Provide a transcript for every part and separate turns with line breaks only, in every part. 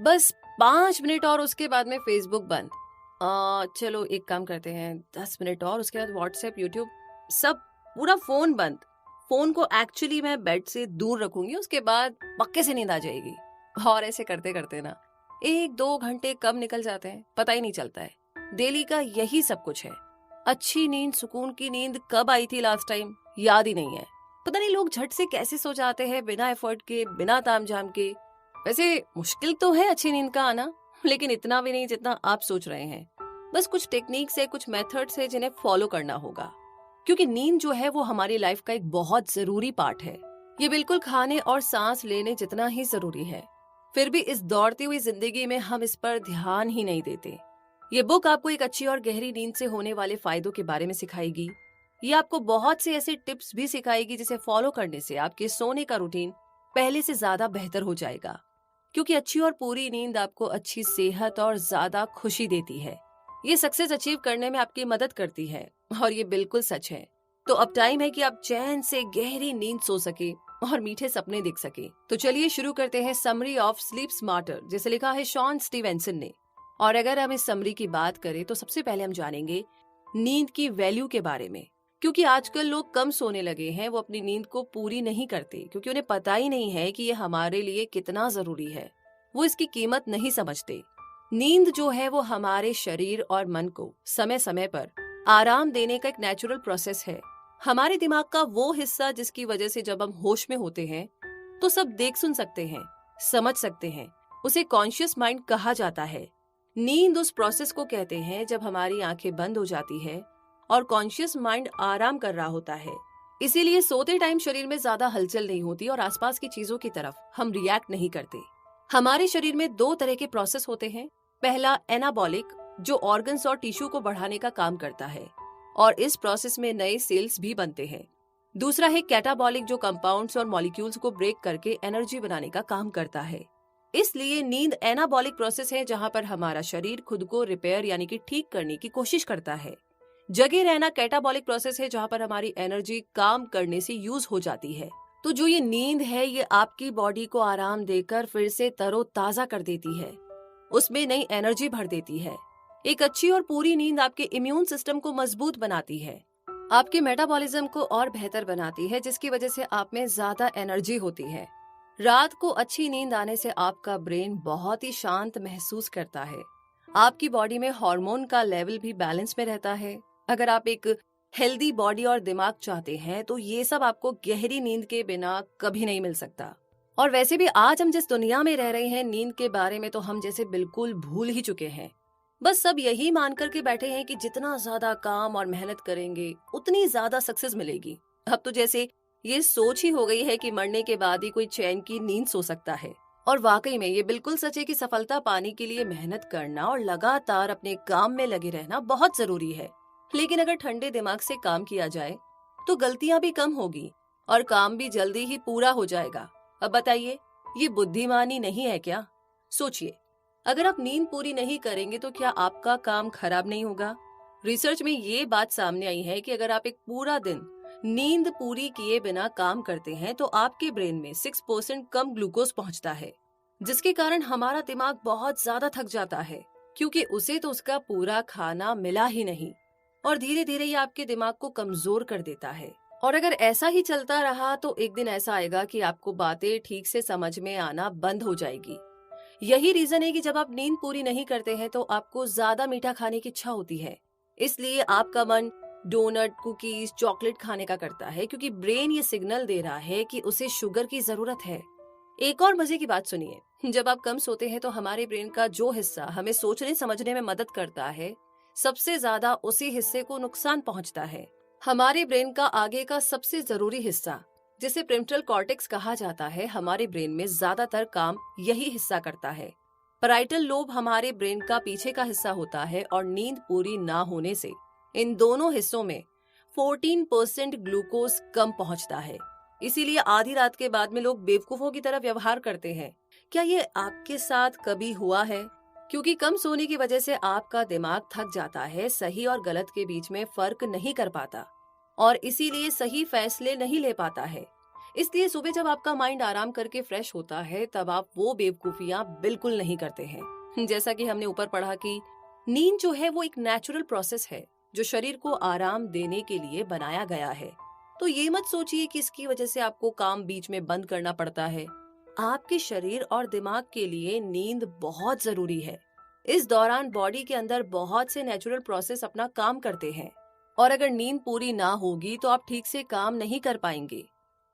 बस 5 मिनट और उसके बाद में फेसबुक बंद। चलो एक काम करते हैं, 10 मिनट और, उसके बाद व्हाट्सएप, यूट्यूब, सब, पूरा फोन बंद। फोन को एक्चुअली मैं बेड से दूर रखूंगी, उसके बाद पक्के से नींद आ जाएगी। और ऐसे करते करते ना 1-2 घंटे कब निकल जाते हैं पता ही नहीं चलता है। डेली का यही सब कुछ है। अच्छी नींद, सुकून की नींद कब आई थी लास्ट टाइम, याद ही नहीं है। पता नहीं लोग झट से कैसे सो जाते हैं, बिना एफर्ट के, बिना तामझाम के। वैसे मुश्किल तो है अच्छी नींद का आना, लेकिन इतना भी नहीं जितना आप सोच रहे हैं। बस कुछ टेक्निक्स है, कुछ मेथड्स है जिन्हें फॉलो करना होगा, क्योंकि नींद जो है वो हमारी लाइफ का एक बहुत जरूरी पार्ट है। ये बिल्कुल खाने और सांस लेने जितना ही जरूरी है। फिर भी इस दौड़ती हुई जिंदगी में हम इस पर ध्यान ही नहीं देते। ये बुक आपको एक अच्छी और गहरी नींद से होने वाले फायदों के बारे में सिखाएगी। ये आपको बहुत से ऐसे टिप्स भी सिखाएगी जिसे फॉलो करने से आपके सोने का रूटीन पहले से ज्यादा बेहतर हो जाएगा, क्योंकि अच्छी और पूरी नींद आपको अच्छी सेहत और ज्यादा खुशी देती है। ये सक्सेस अचीव करने में आपकी मदद करती है, और ये बिल्कुल सच है। तो अब टाइम है कि आप चैन से गहरी नींद सो सके और मीठे सपने देख सके। तो चलिए शुरू करते हैं समरी ऑफ स्लीप स्मार्टर, जिसे लिखा है शॉन स्टीवेंसन ने। और अगर हम इस समरी की बात करें तो सबसे पहले हम जानेंगे नींद की वैल्यू के बारे में, क्योंकि आजकल लोग कम सोने लगे हैं। वो अपनी नींद को पूरी नहीं करते क्योंकि उन्हें पता ही नहीं है कि ये हमारे लिए कितना जरूरी है। वो इसकी कीमत नहीं समझते। नींद जो है वो हमारे शरीर और मन को समय समय पर आराम देने का एक नेचुरल प्रोसेस है। हमारे दिमाग का वो हिस्सा जिसकी वजह से जब हम होश में होते हैं तो सब देख सुन सकते हैं, समझ सकते हैं, उसे कॉन्शियस माइंड कहा जाता है। नींद उस प्रोसेस को कहते हैं जब हमारी आंखें बंद हो जाती है और कॉन्शियस माइंड आराम कर रहा होता है। इसीलिए सोते टाइम शरीर में ज्यादा हलचल नहीं होती और आसपास की चीजों की तरफ हम रिएक्ट नहीं करते। हमारे शरीर में 2 तरह के प्रोसेस होते हैं। पहला एनाबॉलिक, जो ऑर्गन्स और टिश्यू को बढ़ाने का काम करता है और इस प्रोसेस में नए सेल्स भी बनते हैं। दूसरा है कैटाबॉलिक, जो कंपाउंड्स और मॉलिक्यूल्स को ब्रेक करके एनर्जी बनाने का काम करता है। इसलिए नींद एनाबॉलिक प्रोसेस है जहां पर हमारा शरीर खुद को रिपेयर यानी कि ठीक करने की कोशिश करता है। जगे रहना कैटाबॉलिक प्रोसेस है जहां पर हमारी एनर्जी काम करने से यूज हो जाती है। तो जो ये नींद है ये आपकी बॉडी को आराम देकर फिर से तरोताजा कर देती है, उसमें नई एनर्जी भर देती है। एक अच्छी और पूरी नींद आपके इम्यून सिस्टम को मजबूत बनाती है, आपके मेटाबॉलिज्म को और बेहतर बनाती है, जिसकी वजह से आप में ज्यादा एनर्जी होती है। रात को अच्छी नींद आने से आपका ब्रेन बहुत ही शांत महसूस करता है। आपकी बॉडी में हार्मोन का लेवल भी बैलेंस में रहता है। अगर आप एक हेल्दी बॉडी और दिमाग चाहते हैं तो ये सब आपको गहरी नींद के बिना कभी नहीं मिल सकता। और वैसे भी आज हम जिस दुनिया में रह रहे हैं, नींद के बारे में तो हम जैसे बिल्कुल भूल ही चुके हैं। बस सब यही मान करके बैठे हैं कि जितना ज्यादा काम और मेहनत करेंगे उतनी ज्यादा सक्सेस मिलेगी। अब तो जैसे ये सोच ही हो गई है कि मरने के बाद ही कोई चैन की नींद सो सकता है। और वाकई में ये बिल्कुल सच है कि सफलता पाने के लिए मेहनत करना और लगातार अपने काम में लगे रहना बहुत जरूरी है। लेकिन अगर ठंडे दिमाग से काम किया जाए तो गलतियां भी कम होगी और काम भी जल्दी ही पूरा हो जाएगा। अब बताइए, ये बुद्धिमानी नहीं है क्या? सोचिए, अगर आप नींद पूरी नहीं करेंगे तो क्या आपका काम खराब नहीं होगा? रिसर्च में ये बात सामने आई है कि अगर आप एक पूरा दिन नींद पूरी किए बिना काम करते हैं तो आपके ब्रेन में 6% कम ग्लूकोज पहुंचता है, जिसके कारण हमारा दिमाग बहुत ज्यादा थक जाता है, क्योंकि उसे तो उसका पूरा खाना मिला ही नहीं। और धीरे धीरे ये आपके दिमाग को कमजोर कर देता है। और अगर ऐसा ही चलता रहा तो एक दिन ऐसा आएगा कि आपको बातें ठीक से समझ में आना बंद हो जाएगी। यही रीजन है कि जब आप नींद पूरी नहीं करते हैं तो आपको ज्यादा मीठा खाने की इच्छा होती है। इसलिए आपका मन डोनट, कुकीज, चॉकलेट खाने का करता है, क्योंकि ब्रेन ये सिग्नल दे रहा है कि उसे शुगर की जरूरत है। एक और मजे की बात सुनिए, जब आप कम सोते हैं तो हमारे ब्रेन का जो हिस्सा हमें सोचने समझने में मदद करता है, सबसे ज्यादा उसी हिस्से को नुकसान पहुंचता है। हमारे ब्रेन का आगे का सबसे जरूरी हिस्सा, जिसे प्रिफ्रंटल कॉर्टेक्स कहा जाता है, हमारे ब्रेन में ज्यादातर काम यही हिस्सा करता है। पैराइटल लोब हमारे ब्रेन का पीछे का हिस्सा होता है और नींद पूरी ना होने से इन दोनों हिस्सों में 14% ग्लूकोज कम पहुंचता है। इसीलिए आधी रात के बाद में लोग बेवकूफों की तरह व्यवहार करते हैं। क्या ये आपके साथ कभी हुआ है? क्योंकि कम सोने की वजह से आपका दिमाग थक जाता है, सही और गलत के बीच में फर्क नहीं कर पाता और इसीलिए सही फैसले नहीं ले पाता है। इसलिए सुबह जब आपका माइंड आराम करके फ्रेश होता है तब आप वो बेवकूफियां बिल्कुल नहीं करते हैं। जैसा कि हमने ऊपर पढ़ा कि नींद जो है वो एक नेचुरल प्रोसेस है जो शरीर को आराम देने के लिए बनाया गया है। तो ये मत सोचिए कि इसकी वजह से आपको काम बीच में बंद करना पड़ता है। आपके शरीर और दिमाग के लिए नींद बहुत जरूरी है। इस दौरान बॉडी के अंदर बहुत से नेचुरल प्रोसेस अपना काम करते हैं और अगर नींद पूरी ना होगी तो आप ठीक से काम नहीं कर पाएंगे।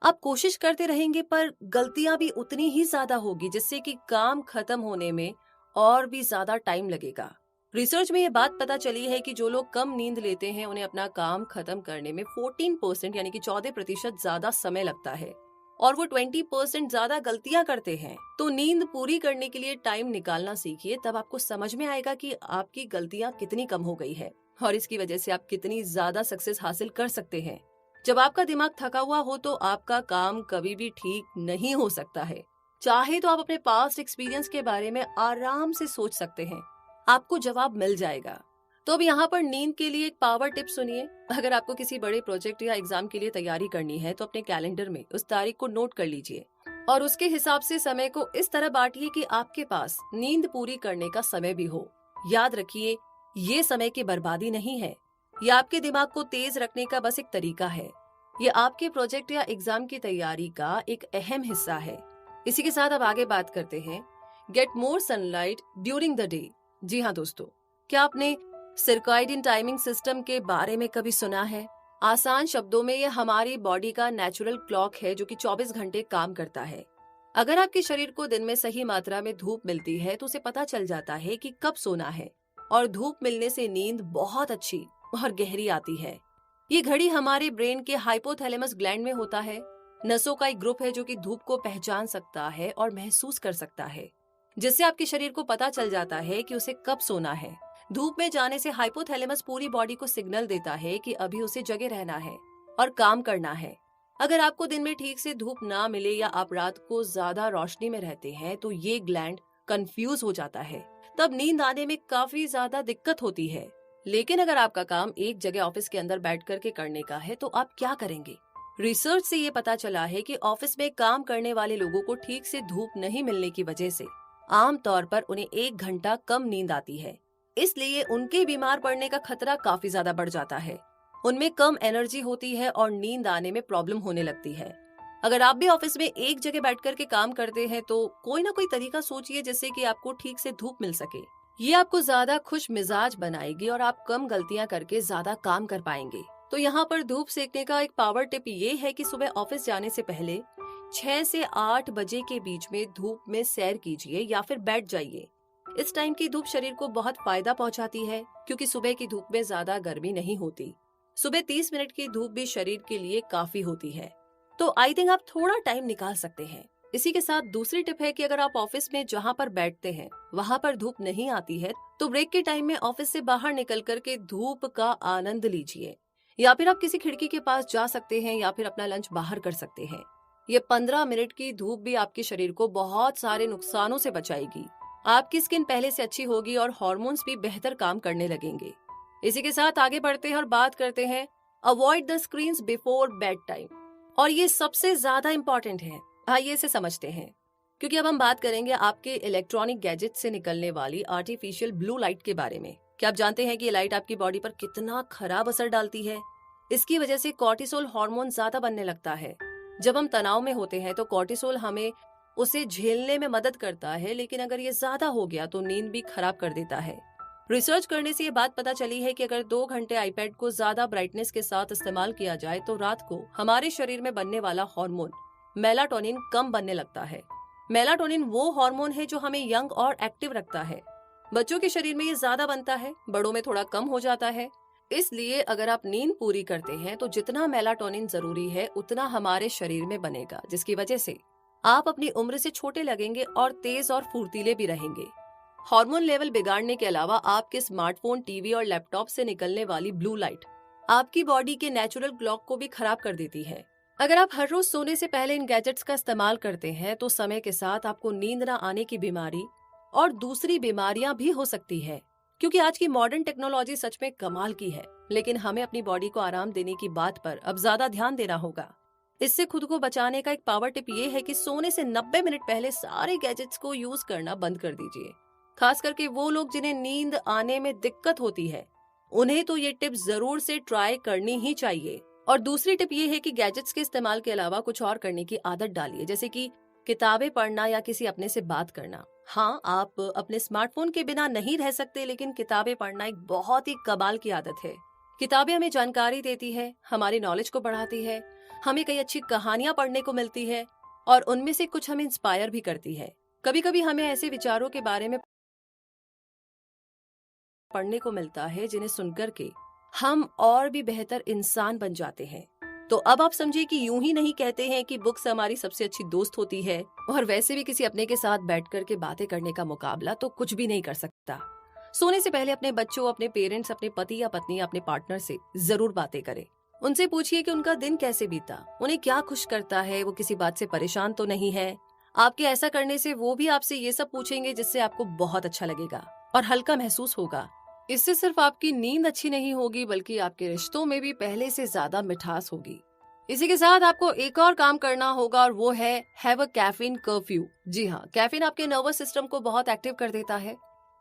आप कोशिश करते रहेंगे पर गलतियां भी उतनी ही ज्यादा होगी जिससे कि काम खत्म होने में और भी ज्यादा टाइम लगेगा। रिसर्च में ये बात पता चली है कि जो लोग कम नींद लेते हैं उन्हें अपना काम खत्म करने में 14% यानी कि 14% ज्यादा समय लगता है और वो 20% ज्यादा गलतियां करते हैं। तो नींद पूरी करने के लिए टाइम निकालना सीखिए, तब आपको समझ में आएगा कि आपकी गलतियां कितनी कम हो गई है और इसकी वजह से आप कितनी ज्यादा सक्सेस हासिल कर सकते हैं। जब आपका दिमाग थका हुआ हो तो आपका काम कभी भी ठीक नहीं हो सकता है। चाहे तो आप अपने पास्ट एक्सपीरियंस के बारे में आराम से सोच सकते हैं, आपको जवाब मिल जाएगा। तो अब यहाँ पर नींद के लिए एक पावर टिप सुनिए। अगर आपको किसी बड़े प्रोजेक्ट या एग्जाम के लिए तैयारी करनी है तो अपने कैलेंडर में उस तारीख को नोट कर लीजिए और उसके हिसाब से समय को इस तरह बांटिए कि आपके पास नींद पूरी करने का समय भी हो। याद रखिए, ये समय की बर्बादी नहीं है, ये आपके दिमाग को तेज रखने का बस एक तरीका है। ये आपके प्रोजेक्ट या एग्जाम की तैयारी का एक अहम हिस्सा है। इसी के साथ अब आगे बात करते हैं get more sunlight during the day. जी हाँ दोस्तों, क्या आपने सर्काडियन टाइमिंग सिस्टम के बारे में कभी सुना है? आसान शब्दों में ये हमारी बॉडी का नेचुरल क्लॉक है जो कि 24 घंटे काम करता है। अगर आपके शरीर को दिन में सही मात्रा में धूप मिलती है तो उसे पता चल जाता है कि कब सोना है और धूप मिलने से नींद बहुत अच्छी और गहरी आती है। ये घड़ी हमारे ब्रेन के हाइपोथैलेमस ग्लैंड में होता है। नसों का एक ग्रुप है जो कि धूप को पहचान सकता है और महसूस कर सकता है, जिससे आपके शरीर को पता चल जाता है कि उसे कब सोना है। धूप में जाने से हाइपोथैलेमस पूरी बॉडी को सिग्नल देता है कि अभी उसे जगे रहना है और काम करना है। अगर आपको दिन में ठीक से धूप ना मिले या आप रात को ज्यादा रोशनी में रहते हैं तो ये ग्लैंड कंफ्यूज हो जाता है, तब नींद आने में काफी ज्यादा दिक्कत होती है। लेकिन अगर आपका काम एक जगह ऑफिस के अंदर बैठ करके करने का है तो आप क्या करेंगे? रिसर्च से ये पता चला है कि ऑफिस में काम करने वाले लोगों को ठीक से धूप नहीं मिलने की वजह से आमतौर पर उन्हें 1 घंटा कम नींद आती है। इसलिए उनके बीमार पड़ने का खतरा काफी ज्यादा बढ़ जाता है। उनमें कम एनर्जी होती है और नींद आने में प्रॉब्लम होने लगती है। अगर आप भी ऑफिस में एक जगह बैठ कर के काम करते हैं तो कोई ना कोई तरीका सोचिए जिससे कि आपको ठीक से धूप मिल सके। ये आपको ज्यादा खुश मिजाज बनाएगी और आप कम गलतियां करके ज्यादा काम कर पाएंगे। तो यहाँ पर धूप सेकने का एक पावर टिप ये है कि सुबह ऑफिस जाने से पहले 6 से 8 बजे के बीच में धूप में सैर कीजिए या फिर बैठ जाइए। इस टाइम की धूप शरीर को बहुत फायदा पहुंचाती है क्योंकि सुबह की धूप में ज्यादा गर्मी नहीं होती। सुबह 30 मिनट की धूप भी शरीर के लिए काफी होती है। तो आई थिंक आप थोड़ा टाइम निकाल सकते हैं। इसी के साथ दूसरी टिप है कि अगर आप ऑफिस में जहाँ पर बैठते हैं वहाँ पर धूप नहीं आती है तो ब्रेक के टाइम में ऑफिस से बाहर निकल करके धूप का आनंद लीजिए, या फिर आप किसी खिड़की के पास जा सकते हैं या फिर अपना लंच बाहर कर सकते हैं। ये 15 मिनट की धूप भी आपके शरीर को बहुत सारे नुकसानों से बचाएगी। आपकी स्किन पहले से अच्छी होगी और हार्मोन्स भी बेहतर काम करने लगेंगे। इसी के साथ आगे बढ़ते हैं और बात करते हैं avoid the screens before bed time. और ये सबसे ज्यादा इम्पोर्टेंट है। आइए इसे समझते हैं, क्योंकि अब हम बात करेंगे आपके इलेक्ट्रॉनिक गैजेट से निकलने वाली आर्टिफिशियल ब्लू लाइट के बारे में। क्या आप जानते हैं कि ये लाइट आपकी बॉडी पर कितना खराब असर डालती है? इसकी वजह से कॉर्टिसोल हार्मोन ज्यादा बनने लगता है। जब हम तनाव में होते हैं तो कॉर्टिसोल हमें उसे झेलने में मदद करता है, लेकिन अगर ये ज्यादा हो गया तो नींद भी खराब कर देता है। रिसर्च करने से ये बात पता चली है कि अगर 2 घंटे आईपैड को ज्यादा ब्राइटनेस के साथ इस्तेमाल किया जाए तो रात को हमारे शरीर में बनने वाला हार्मोन मेलाटोनिन कम बनने लगता है। मेलाटोनिन वो हार्मोन है जो हमें यंग और एक्टिव रखता है। बच्चों के शरीर में ये ज्यादा बनता है, बड़ों में थोड़ा कम हो जाता है। इसलिए अगर आप नींद पूरी करते हैं तो जितना मेलाटोनिन जरूरी है उतना हमारे शरीर में बनेगा, जिसकी वजह से आप अपनी उम्र से छोटे लगेंगे और तेज और फुर्तीले भी रहेंगे। हार्मोन लेवल बिगाड़ने के अलावा आपके स्मार्टफोन, टीवी और लैपटॉप से निकलने वाली ब्लू लाइट आपकी बॉडी के नेचुरल क्लॉक को भी खराब कर देती है। अगर आप हर रोज सोने से पहले इन गैजेट्स का इस्तेमाल करते हैं तो समय के साथ आपको नींद न आने की बीमारी और दूसरी बीमारियां भी हो सकती है। क्योंकि आज की मॉडर्न टेक्नोलॉजी सच में कमाल की है, लेकिन हमें अपनी बॉडी को आराम देने की बात पर अब ज्यादा ध्यान देना होगा। इससे खुद को बचाने का एक पावर टिप ये है कि सोने से 90 मिनट पहले सारे गैजेट्स को यूज करना बंद कर दीजिए। खास करके वो लोग जिन्हें नींद आने में दिक्कत होती है, उन्हें तो ये टिप जरूर से ट्राई करनी ही चाहिए। और दूसरी टिप ये है कि गैजेट्स के इस्तेमाल के अलावा कुछ और करने की आदत डालिए, जैसे कि किताबें पढ़ना या किसी अपने से बात करना। हाँ, आप अपने स्मार्टफोन के बिना नहीं रह सकते, लेकिन किताबें पढ़ना एक बहुत ही कमाल की आदत है। किताबें हमें जानकारी देती है, हमारी नॉलेज को बढ़ाती है, हमें कई अच्छी कहानियां पढ़ने को मिलती है और उनमें से कुछ हमें इंस्पायर भी करती है। कभी कभी हमें ऐसे विचारों के बारे में पढ़ने को मिलता है जिन्हें सुनकर के हम और भी बेहतर इंसान बन जाते हैं। तो अब आप समझिए कि यूं ही नहीं कहते हैं कि बुक्स हमारी सबसे अच्छी दोस्त होती है, और वैसे भी किसी अपने के साथ बैठ कर के बातें करने का मुकाबला तो कुछ भी नहीं कर सकता। सोने से पहले अपने बच्चों, अपने पेरेंट्स, अपने पति या पत्नी, अपने पार्टनर से जरूर बातें करें। उनसे पूछिए कि उनका दिन कैसे बीता, उन्हें क्या खुश करता है, वो किसी बात से परेशान तो नहीं है। आपके ऐसा करने से वो भी आपसे ये सब पूछेंगे, जिससे आपको बहुत अच्छा लगेगा और हल्का महसूस होगा। इससे सिर्फ आपकी नींद अच्छी नहीं होगी, बल्कि आपके रिश्तों में भी पहले से ज्यादा मिठास होगी। इसी के साथ आपको एक और काम करना होगा, और वो है हैव अ कैफीन कर्फ्यू। जी हाँ, कैफीन आपके नर्वस सिस्टम को बहुत एक्टिव कर देता है।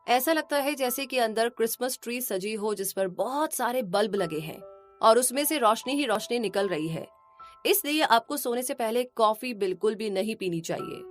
ऐसा लगता है जैसे कि अंदर क्रिसमस ट्री सजी हो, जिस पर बहुत सारे बल्ब लगे हैं और उसमें से रोशनी ही रोशनी निकल रही है। इसलिए आपको सोने से पहले कॉफी बिल्कुल भी नहीं पीनी चाहिए।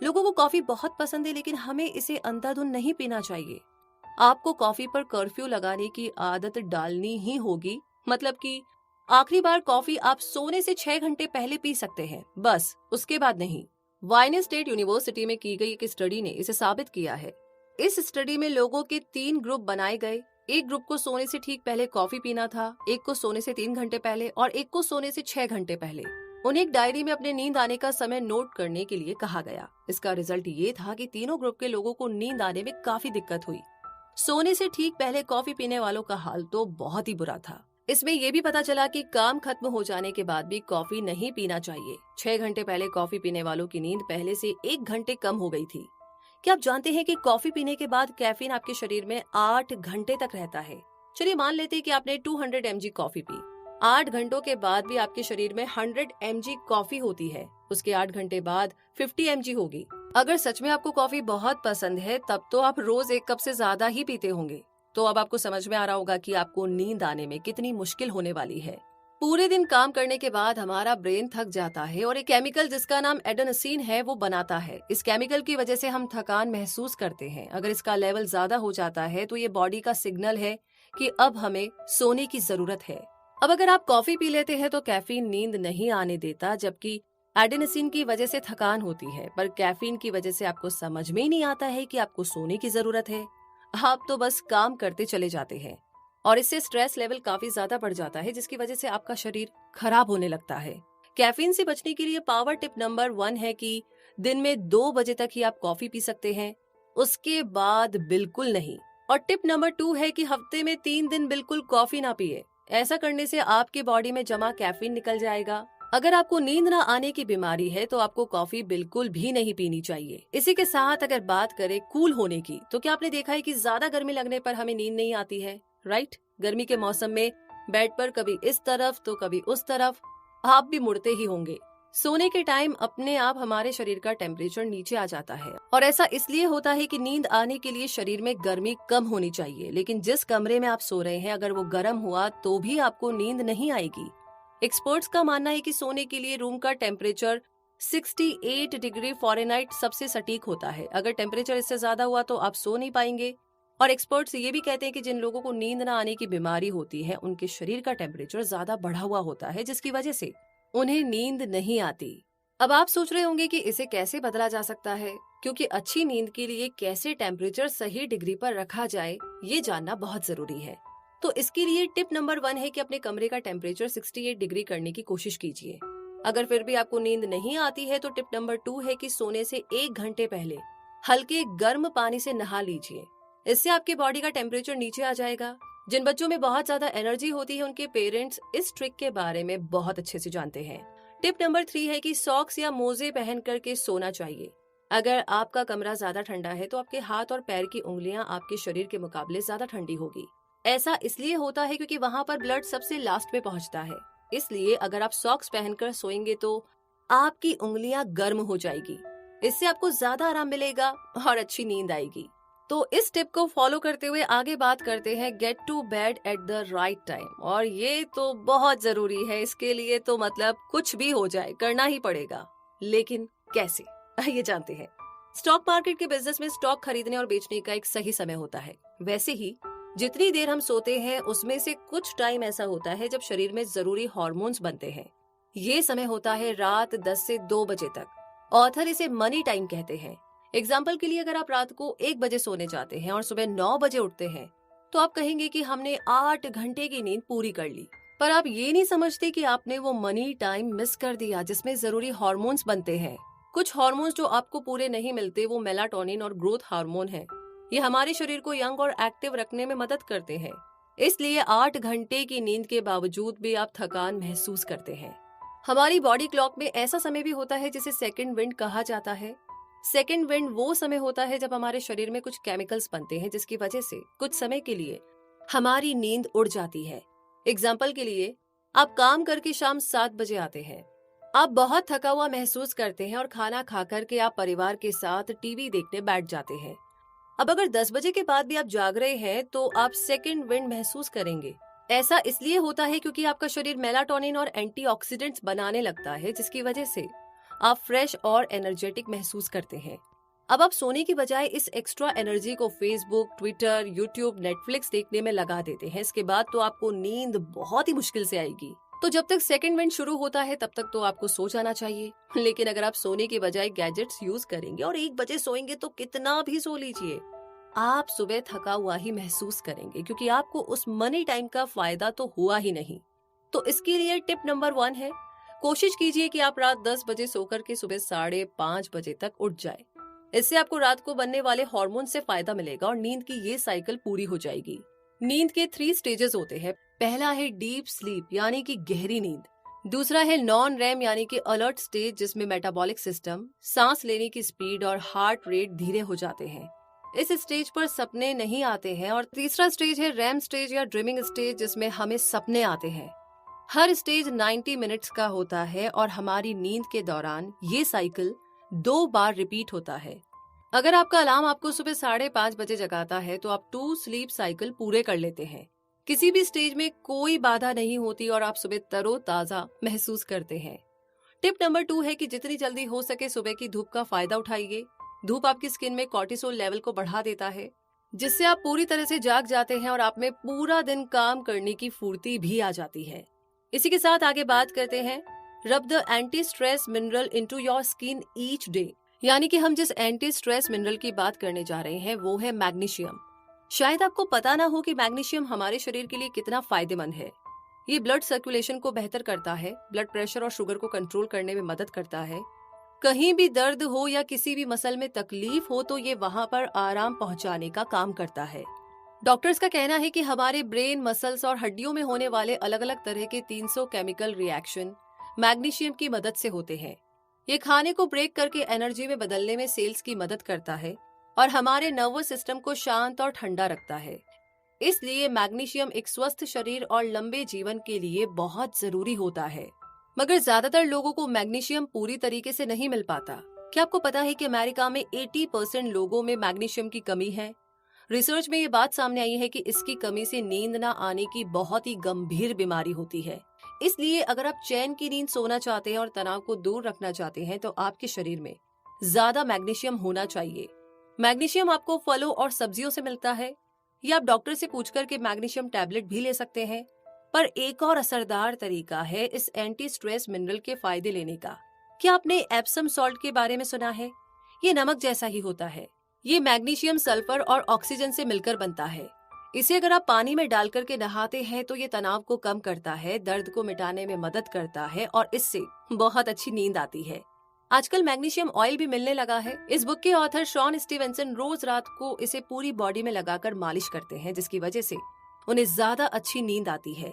लोगों को कॉफी बहुत पसंद है, लेकिन हमें इसे अंधाधुंध नहीं पीना चाहिए। आपको कॉफी पर कर्फ्यू लगाने की आदत डालनी ही होगी। मतलब कि आखिरी बार कॉफी आप सोने से 6 घंटे पहले पी सकते हैं, बस उसके बाद नहीं। वाइन स्टेट यूनिवर्सिटी में की गई एक स्टडी ने इसे साबित किया है। इस स्टडी में लोगों के 3 ग्रुप बनाए गए। एक ग्रुप को सोने से ठीक पहले कॉफी पीना था, एक को सोने से 3 घंटे पहले और एक को सोने से 6 घंटे पहले। उन्हें एक डायरी में अपने नींद आने का समय नोट करने के लिए कहा गया। इसका रिजल्ट ये था कि तीनों ग्रुप के लोगों को नींद आने में काफी दिक्कत हुई। सोने से ठीक पहले कॉफी पीने वालों का हाल तो बहुत ही बुरा था। इसमें यह भी पता चला कि काम खत्म हो जाने के बाद भी कॉफी नहीं पीना चाहिए। 6 घंटे पहले कॉफी पीने वालों की नींद पहले से 1 घंटे कम हो गई थी। क्या आप जानते हैं कि कॉफी पीने के बाद कैफीन आपके शरीर में 8 घंटे तक रहता है। चलिए मान लेते हैं कि आपने 200 mg कॉफी पी। 8 घंटों के बाद भी आपके शरीर में 100 mg कॉफी होती है। उसके 8 घंटे बाद 50 mg होगी। अगर सच में आपको कॉफी बहुत पसंद है, तब तो आप रोज 1 कप से ज्यादा ही पीते होंगे। तो अब आपको समझ में आ रहा होगा कि आपको नींद आने में कितनी मुश्किल होने वाली है। पूरे दिन काम करने के बाद हमारा ब्रेन थक जाता है और एक केमिकल जिसका नाम एडेनोसिन है वो बनाता है। इस केमिकल की वजह से हम थकान महसूस करते हैं। अगर इसका लेवल ज्यादा हो जाता है तो ये बॉडी का सिग्नल है कि अब हमें सोने की जरूरत है। अब अगर आप कॉफी पी लेते हैं तो कैफीन नींद नहीं आने देता, जबकि एडेनोसिन की वजह से थकान होती है। पर कैफीन की वजह से आपको समझ में ही नहीं आता है कि आपको सोने की जरूरत है। आप तो बस काम करते चले जाते हैं और इससे स्ट्रेस लेवल काफी ज्यादा बढ़ जाता है, जिसकी वजह से आपका शरीर खराब होने लगता है। कैफीन से बचने के लिए पावर टिप नंबर 1 है कि दिन में 2 बजे तक ही आप कॉफी पी सकते हैं, उसके बाद बिल्कुल नहीं। और टिप नंबर 2 है कि हफ्ते में 3 दिन बिल्कुल कॉफी ना पिए। ऐसा करने से आपके बॉडी में जमा कैफीन निकल जाएगा। अगर आपको नींद ना आने की बीमारी है तो आपको कॉफी बिल्कुल भी नहीं पीनी चाहिए। इसी के साथ अगर बात करें कूल होने की, तो क्या आपने देखा है कि ज्यादा गर्मी लगने पर हमें नींद नहीं आती है, राइट? गर्मी के मौसम में बेड पर कभी इस तरफ तो कभी उस तरफ आप भी मुड़ते ही होंगे। सोने के टाइम अपने आप हमारे शरीर का टेम्परेचर नीचे आ जाता है, और ऐसा इसलिए होता है कि नींद आने के लिए शरीर में गर्मी कम होनी चाहिए। लेकिन जिस कमरे में आप सो रहे हैं, अगर वो गर्म हुआ तो भी आपको नींद नहीं आएगी। एक्सपर्ट्स का मानना है कि सोने के लिए रूम का टेम्परेचर 68 डिग्री फ़ारेनहाइट सबसे सटीक होता है। अगर टेम्परेचर इससे ज्यादा हुआ तो आप सो नहीं पाएंगे। और एक्सपर्ट्स ये भी कहते हैं कि जिन लोगों को नींद न आने की बीमारी होती है, उनके शरीर का टेम्परेचर ज्यादा बढ़ा हुआ होता है, जिसकी वजह से उन्हें नींद नहीं आती। अब आप सोच रहे होंगे कि इसे कैसे बदला जा सकता है, क्योंकि अच्छी नींद के लिए कैसे टेम्परेचर सही डिग्री पर रखा जाए, ये जानना बहुत जरूरी है। तो इसके लिए टिप नंबर 1 है कि अपने कमरे का टेम्परेचर 68 डिग्री करने की कोशिश कीजिए। अगर फिर भी आपको नींद नहीं आती है तो टिप नंबर 2 है कि सोने से 1 घंटे पहले हल्के गर्म पानी से नहा लीजिए। इससे आपके बॉडी का टेम्परेचर नीचे आ जाएगा। जिन बच्चों में बहुत ज्यादा एनर्जी होती है, उनके पेरेंट्स इस ट्रिक के बारे में बहुत अच्छे से जानते हैं। टिप नंबर 3 है कि सॉक्स या मोजे पहन करके सोना चाहिए। अगर आपका कमरा ज्यादा ठंडा है तो आपके हाथ और पैर की उंगलियां आपके शरीर के मुकाबले ज्यादा ठंडी होगी। ऐसा इसलिए होता है क्योंकि वहाँ पर ब्लड सबसे लास्ट में पहुँचता है। इसलिए अगर आप सॉक्स पहनकर सोएंगे तो आपकी उंगलियां गर्म हो जाएगी। इससे आपको ज्यादा आराम मिलेगा और अच्छी नींद आएगी। तो इस टिप को फॉलो करते हुए आगे बात करते हैं get to bed at the right time. और ये तो बहुत जरूरी है, इसके लिए तो मतलब कुछ भी हो जाए करना ही पड़ेगा। लेकिन कैसे, ये जानते हैं। स्टॉक मार्केट के बिजनेस में स्टॉक खरीदने और बेचने का एक सही समय होता है। वैसे ही जितनी देर हम सोते हैं उसमें से कुछ टाइम ऐसा होता है जब शरीर में जरूरी हार्मोन्स बनते हैं। ये समय होता है रात 10 से 2 बजे तक। ऑथर इसे मनी टाइम कहते हैं। एग्जाम्पल के लिए अगर आप रात को 1 बजे सोने जाते हैं और सुबह 9 बजे उठते हैं तो आप कहेंगे कि हमने 8 घंटे की नींद पूरी कर ली। पर आप ये नहीं समझते कि आपने वो मनी टाइम मिस कर दिया जिसमें जरूरी हार्मोन्स बनते हैं। कुछ हार्मोन्स जो आपको पूरे नहीं मिलते वो मेलाटोनिन और ग्रोथ हार्मोन है। ये हमारे शरीर को यंग और एक्टिव रखने में मदद करते हैं। इसलिए 8 घंटे की नींद के बावजूद भी आप थकान महसूस करते हैं। हमारी बॉडी क्लॉक में ऐसा समय भी होता है जिसे सेकंड विंड कहा जाता है। सेकंड विंड वो समय होता है जब हमारे शरीर में कुछ केमिकल्स बनते हैं जिसकी वजह से कुछ समय के लिए हमारी नींद उड़ जाती है। एग्जाम्पल के लिए, आप काम करके शाम 7 बजे आते हैं। आप बहुत थका हुआ महसूस करते हैं और खाना खा करके आप परिवार के साथ टीवी देखने बैठ जाते हैं। अब अगर 10 बजे के बाद भी आप जाग रहे हैं तो आप सेकंड विंड महसूस करेंगे। ऐसा इसलिए होता है क्योंकि आपका शरीर मेलाटोनिन और एंटीऑक्सीडेंट्स बनाने लगता है जिसकी वजह से आप फ्रेश और एनर्जेटिक महसूस करते हैं। अब आप सोने की बजाय इस एक्स्ट्रा एनर्जी को फेसबुक, ट्विटर, यूट्यूब, नेटफ्लिक्स देखने में लगा देते हैं। इसके बाद तो आपको नींद बहुत ही मुश्किल से आएगी। तो जब तक सेकंड विंड शुरू होता है तब तक तो आपको सो जाना चाहिए। लेकिन अगर आप सोने की बजाय गैजेट्स यूज करेंगे और 1 बजे सोएंगे तो कितना भी सो लीजिए, आप सुबह थका हुआ ही महसूस करेंगे क्योंकि आपको उस मनी टाइम का फायदा तो हुआ ही नहीं। तो इसके लिए टिप नंबर 1 है, कोशिश कीजिए कि आप रात 10 बजे सोकर के सुबह 5:30 बजे तक उठ जाए। इससे आपको रात को बनने वाले हार्मोन से फायदा मिलेगा और नींद की ये साइकिल पूरी हो जाएगी। नींद के 3 स्टेजेस होते हैं। पहला है डीप स्लीप यानी कि गहरी नींद। दूसरा है नॉन रैम यानी कि अलर्ट स्टेज जिसमें मेटाबॉलिक सिस्टम, सांस लेने की स्पीड और हार्ट रेट धीरे हो जाते हैं। इस स्टेज पर सपने नहीं आते हैं। और तीसरा स्टेज है रैम स्टेज या ड्रीमिंग स्टेज जिसमें हमें सपने आते हैं। हर स्टेज 90 मिनट्स का होता है और हमारी नींद के दौरान ये साइकिल 2 बार रिपीट होता है। अगर आपका अलार्म आपको सुबह 5:30 बजे जगाता है तो आप 2 स्लीप साइकिल पूरे कर लेते हैं। किसी भी स्टेज में कोई बाधा नहीं होती और आप सुबह तरोताजा महसूस करते हैं। टिप नंबर 2 है कि जितनी जल्दी हो सके सुबह की धूप का फायदा उठाइए। धूप आपकी स्किन में कॉर्टिसोल लेवल को बढ़ा देता है जिससे आप पूरी तरह से जाग जाते हैं और आप में पूरा दिन काम करने की फुर्ती भी आ जाती है। इसी के साथ आगे बात करते हैं रब the anti stress mineral into your skin each day. यानी कि हम जिस एंटी स्ट्रेस मिनरल की बात करने जा रहे हैं वो है मैग्नीशियम। शायद आपको पता ना हो कि मैग्नीशियम हमारे शरीर के लिए कितना फायदेमंद है। ये ब्लड सर्कुलेशन को बेहतर करता है, ब्लड प्रेशर और शुगर को कंट्रोल करने में मदद करता है। कहीं भी दर्द हो या किसी भी मसल में तकलीफ हो तो ये वहां पर आराम पहुंचाने का काम करता है। डॉक्टर्स का कहना है कि हमारे ब्रेन, मसल्स और हड्डियों में होने वाले अलग अलग तरह के 300 केमिकल रिएक्शन मैग्नीशियम की मदद से होते हैं। ये खाने को ब्रेक करके एनर्जी में बदलने में सेल्स की मदद करता है और हमारे नर्वस सिस्टम को शांत और ठंडा रखता है। इसलिए मैग्नीशियम एक स्वस्थ शरीर और लंबे जीवन के लिए बहुत जरूरी होता है। मगर ज्यादातर लोगों को मैग्नीशियम पूरी तरीके से नहीं मिल पाता। क्या आपको पता है कि अमेरिका में 80% लोगों में मैग्नीशियम की कमी है? रिसर्च में ये बात सामने आई है कि इसकी कमी से नींद न आने की बहुत ही गंभीर बीमारी होती है। इसलिए अगर आप चैन की नींद सोना चाहते हैं और तनाव को दूर रखना चाहते हैं तो आपके शरीर में ज्यादा मैग्नीशियम होना चाहिए। मैग्नीशियम आपको फलों और सब्जियों से मिलता है या आप डॉक्टर से पूछकर के मैग्नीशियम टैबलेट भी ले सकते हैं। पर एक और असरदार तरीका है इस एंटी स्ट्रेस मिनरल के फायदे लेने का। क्या आपने एप्सम सॉल्ट के बारे में सुना है? ये नमक जैसा ही होता है। ये मैग्नीशियम, सल्फर और ऑक्सीजन से मिलकर बनता है। इसे अगर आप पानी में डाल करके नहाते हैं तो ये तनाव को कम करता है, दर्द को मिटाने में मदद करता है और इससे बहुत अच्छी नींद आती है। आजकल मैग्नीशियम ऑयल भी मिलने लगा है। इस बुक के ऑथर शॉन स्टीवेंसन रोज रात को इसे पूरी बॉडी में लगाकर मालिश करते हैं जिसकी वजह से उन्हें ज्यादा अच्छी नींद आती है।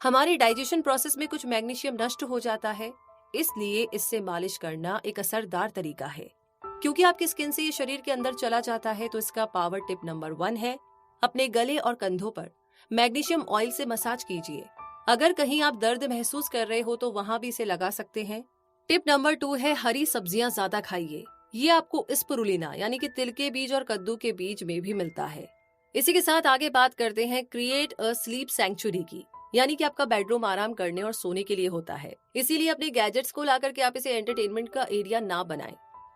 हमारे डाइजेशन प्रोसेस में कुछ मैग्नीशियम नष्ट हो जाता है, इसलिए इससे मालिश करना एक असरदार तरीका है। क्योंकि आपकी स्किन से ये शरीर के अंदर चला जाता है तो इसका पावर टिप नंबर 1 है, अपने गले और कंधों पर मैग्नीशियम ऑयल से मसाज कीजिए। अगर कहीं आप दर्द महसूस कर रहे हो तो वहां भी इसे लगा सकते हैं। टिप नंबर 2 है हरी सब्जियां ज्यादा खाइए। ये आपको स्पिरुलिना यानी कि तिल के बीज और कद्दू के बीज में भी मिलता है। इसी के साथ आगे बात करते हैं क्रिएट अ स्लीप सेंचुरी की, यानी कि आपका बेडरूम आराम करने और सोने के लिए होता है। इसीलिए अपने गैजेट्स को ला करके आप इसे एंटरटेनमेंट का एरिया ना बनाएं।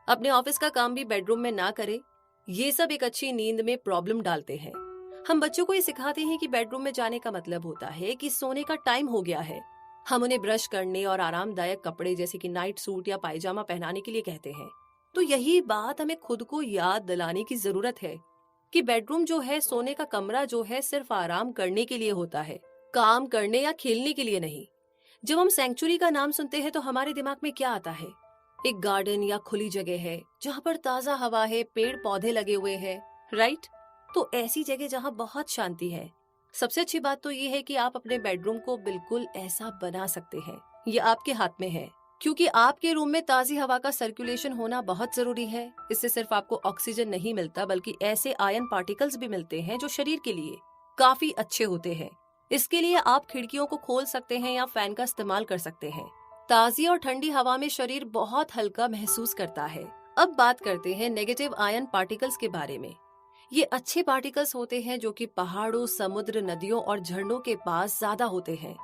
अपने ऑफिस का काम भी बेडरूम में ना करें। ये सब एक अच्छी नींद में प्रॉब्लम डालते हैं। हम बच्चों को ये सिखाते हैं कि बेडरूम में जाने का मतलब होता है कि सोने का टाइम हो गया है। हम उन्हें ब्रश करने और आरामदायक कपड़े जैसे कि नाइट सूट या पायजामा पहनाने के लिए कहते हैं। तो यही बात हमें खुद को याद दिलाने की जरूरत है कि बेडरूम जो है, सोने का कमरा जो है, सिर्फ आराम करने के लिए होता है, काम करने या खेलने के लिए नहीं। जब हम सेंचुरी का नाम सुनते हैं तो हमारे दिमाग में क्या आता है? एक गार्डन या खुली जगह है जहाँ पर ताजा हवा है, पेड़ पौधे लगे हुए हैं, राइट? तो ऐसी जगह जहाँ बहुत शांति है। सबसे अच्छी बात तो ये है कि आप अपने बेडरूम को बिल्कुल ऐसा बना सकते हैं। ये आपके हाथ में है, क्योंकि आपके रूम में ताजी हवा का सर्कुलेशन होना बहुत जरूरी है। इससे सिर्फ आपको ऑक्सीजन नहीं मिलता, बल्कि ऐसे आयन पार्टिकल्स भी मिलते हैं जो शरीर के लिए काफी अच्छे होते हैं। इसके लिए आप खिड़कियों को खोल सकते हैं या फैन का इस्तेमाल कर सकते हैं। ताजी और ठंडी हवा में शरीर बहुत हल्का महसूस करता है। अब बात करते हैं नेगेटिव आयन पार्टिकल्स के बारे में। ये अच्छे पार्टिकल्स होते हैं जो कि पहाड़ों, समुद्र, नदियों और झरनों के पास ज्यादा होते हैं।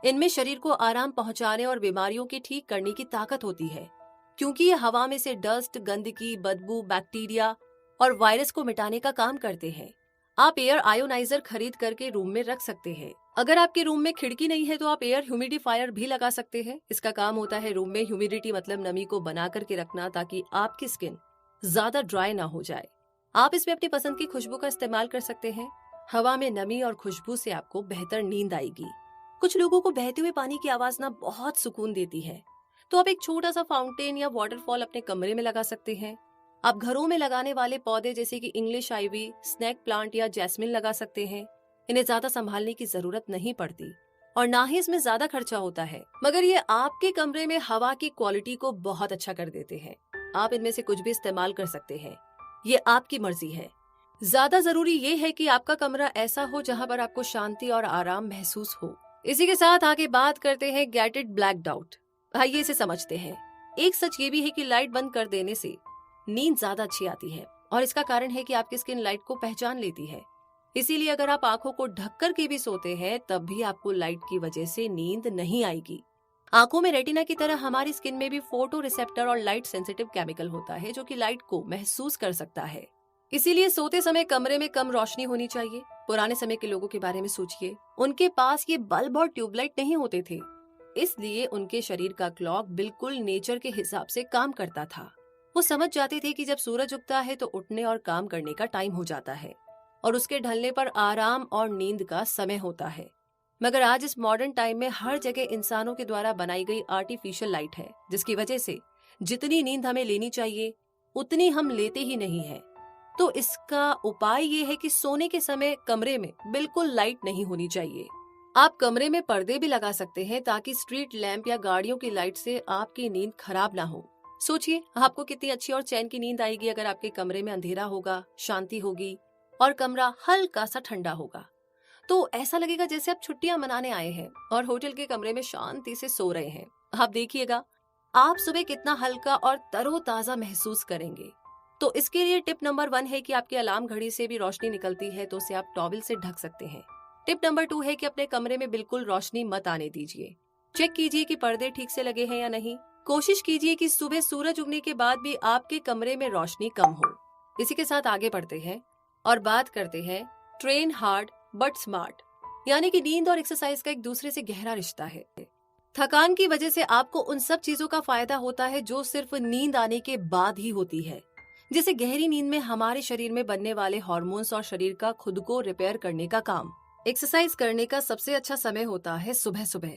इनमें शरीर को आराम पहुंचाने और बीमारियों की ठीक करने की ताकत होती है, क्योंकि ये हवा में से डस्ट, गंदगी, बदबू, बैक्टीरिया और वायरस को मिटाने का काम करते हैं। आप एयर आयोनाइजर खरीद करके रूम में रख सकते हैं। अगर आपके रूम में खिड़की नहीं है तो आप एयर ह्यूमिडिफायर भी लगा सकते हैं। इसका काम होता है रूम में ह्यूमिडिटी मतलब नमी को बना करके रखना, ताकि आपकी स्किन ज्यादा ड्राई ना हो जाए। आप इसमें अपनी पसंद की खुशबू का इस्तेमाल कर सकते हैं। हवा में नमी और खुशबू से आपको बेहतर नींद आएगी। कुछ लोगों को बहते हुए पानी की आवाज ना बहुत सुकून देती है, तो आप एक छोटा सा फाउंटेन या वाटरफॉल अपने कमरे में लगा सकते हैं। आप घरों में लगाने वाले पौधे जैसे कि इंग्लिश आइवी, स्नेक प्लांट या जैस्मिन लगा सकते हैं। इन्हें ज्यादा संभालने की जरूरत नहीं पड़ती और ना ही इसमें ज्यादा खर्चा होता है, मगर ये आपके कमरे में हवा की क्वालिटी को बहुत अच्छा कर देते हैं। आप इनमें से कुछ भी इस्तेमाल कर सकते हैं, ये आपकी मर्जी है। ज्यादा जरूरी ये है कि आपका कमरा ऐसा हो जहाँ पर आपको शांति और आराम महसूस हो। इसी के साथ आगे बात करते हैं गेट इट ब्लैक्ड आउट। आइए इसे समझते हैं। एक सच ये भी है कि लाइट बंद कर देने से नींद ज्यादा अच्छी आती है, और इसका कारण है कि आपकी स्किन लाइट को पहचान लेती है। इसीलिए अगर आप आंखों को ढक कर के भी सोते हैं तब भी आपको लाइट की वजह से नींद नहीं आएगी। आंखों में रेटिना की तरह हमारी स्किन में भी फोटो रिसेप्टर और लाइट सेंसिटिव केमिकल होता है जो कि लाइट को महसूस कर सकता है। इसीलिए सोते समय कमरे में कम रोशनी होनी चाहिए। पुराने समय के लोगों के बारे में सोचिए, उनके पास ये बल्ब और ट्यूबलाइट नहीं होते थे, इसलिए उनके शरीर का क्लॉक बिल्कुल नेचर के हिसाब से काम करता था। वो समझ जाते थे कि जब सूरज उगता है तो उठने और काम करने का टाइम हो जाता है और उसके ढलने पर आराम और नींद का समय होता है। मगर आज इस मॉडर्न टाइम में हर जगह इंसानों के द्वारा बनाई गई आर्टिफिशियल लाइट है, जिसकी वजह से जितनी नींद हमें लेनी चाहिए उतनी हम लेते ही नहीं है। तो इसका उपाय ये है कि सोने के समय कमरे में बिल्कुल लाइट नहीं होनी चाहिए। आप कमरे में पर्दे भी लगा सकते हैं ताकि स्ट्रीट लैंप या गाड़ियों की लाइट से आपकी नींद खराब ना हो। सोचिए आपको कितनी अच्छी और चैन की नींद आएगी अगर आपके कमरे में अंधेरा होगा, शांति होगी और कमरा हल्का सा ठंडा होगा। तो ऐसा लगेगा जैसे आप छुट्टियां मनाने आए हैं और होटल के कमरे में शांति से सो रहे हैं। आप देखिएगा आप सुबह कितना हल्का और तरोताजा महसूस करेंगे। तो इसके लिए टिप नंबर 1 है कि आपकी अलार्म घड़ी से भी रोशनी निकलती है तो उसे आप टॉवल से ढक सकते हैं। टिप नंबर 2 है कि अपने कमरे में बिल्कुल रोशनी मत आने दीजिए। चेक कीजिए कि पर्दे ठीक से लगे हैं या नहीं। कोशिश कीजिए कि सुबह सूरज उगने के बाद भी आपके कमरे में रोशनी कम हो। इसी के साथ आगे बढ़ते हैं और बात करते हैं ट्रेन हार्ड बट स्मार्ट, यानी कि नींद और एक्सरसाइज का एक दूसरे से गहरा रिश्ता है। थकान की वजह से आपको उन सब चीजों का फायदा होता है जो सिर्फ नींद आने के बाद ही होती है, जैसे गहरी नींद में हमारे शरीर में बनने वाले हार्मोन्स और शरीर का खुद को रिपेयर करने का काम। एक्सरसाइज करने का सबसे अच्छा समय होता है सुबह सुबह।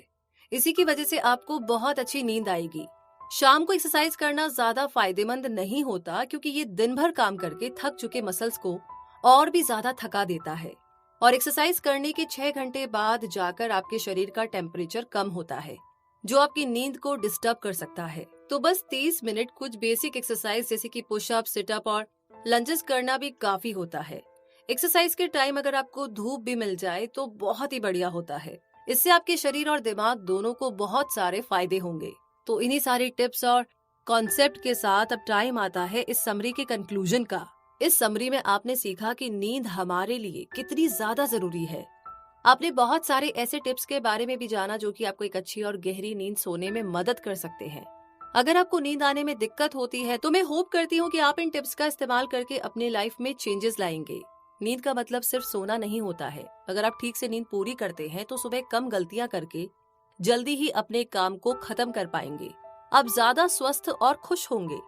इसी की वजह से आपको बहुत अच्छी नींद आएगी। शाम को एक्सरसाइज करना ज्यादा फायदेमंद नहीं होता, क्योंकि ये दिन भर काम करके थक चुके मसल्स को और भी ज्यादा थका देता है और एक्सरसाइज करने के 6 घंटे बाद जाकर आपके शरीर का टेम्परेचर कम होता है, जो आपकी नींद को डिस्टर्ब कर सकता है। तो बस 30 मिनट कुछ बेसिक एक्सरसाइज जैसे कि पुशअप, सिटअप और लंजेस करना भी काफी होता है। एक्सरसाइज के टाइम अगर आपको धूप भी मिल जाए तो बहुत ही बढ़िया होता है। इससे आपके शरीर और दिमाग दोनों को बहुत सारे फायदे होंगे। तो इन्हीं सारी टिप्स और कॉन्सेप्ट के साथ अब टाइम आता है इस समरी के कंक्लूजन का। इस समरी में आपने सीखा कि नींद हमारे लिए कितनी ज्यादा जरूरी है। आपने बहुत सारे ऐसे टिप्स के बारे में भी जाना जो कि आपको एक अच्छी और गहरी नींद सोने में मदद कर सकते हैं। अगर आपको नींद आने में दिक्कत होती है तो मैं होप करती हूँ कि आप इन टिप्स का इस्तेमाल करके अपनी लाइफ में चेंजेस लाएंगे। नींद का मतलब सिर्फ सोना नहीं होता है। अगर आप ठीक से नींद पूरी करते हैं तो सुबह कम गलतियां करके जल्दी ही अपने काम को खत्म कर पाएंगे। आप ज्यादा स्वस्थ और खुश होंगे।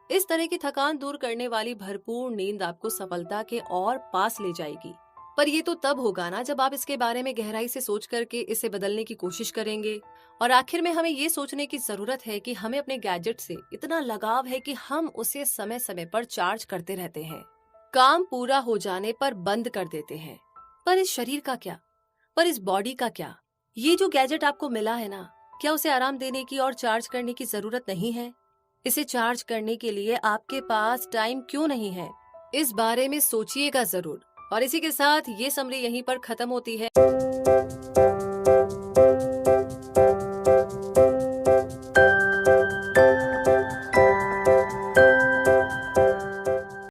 इस तरह की थकान दूर करने वाली भरपूर नींद आपको सफलता के और पास ले जाएगी। पर ये तो तब होगा ना जब आप इसके बारे में गहराई से सोच करके इसे बदलने की कोशिश करेंगे। और आखिर में हमें ये सोचने की जरूरत है कि हमें अपने गैजेट से इतना लगाव है कि हम उसे समय समय पर चार्ज करते रहते हैं, काम पूरा हो जाने पर बंद कर देते हैं। पर इस शरीर का क्या, पर इस बॉडी का क्या? ये जो गैजेट आपको मिला है ना, क्या उसे आराम देने की और चार्ज करने की जरूरत नहीं है? इसे चार्ज करने के लिए आपके पास टाइम क्यों नहीं है? इस बारे में सोचिएगा जरूर। और इसी के साथ ये समरी यहीं पर खत्म होती है।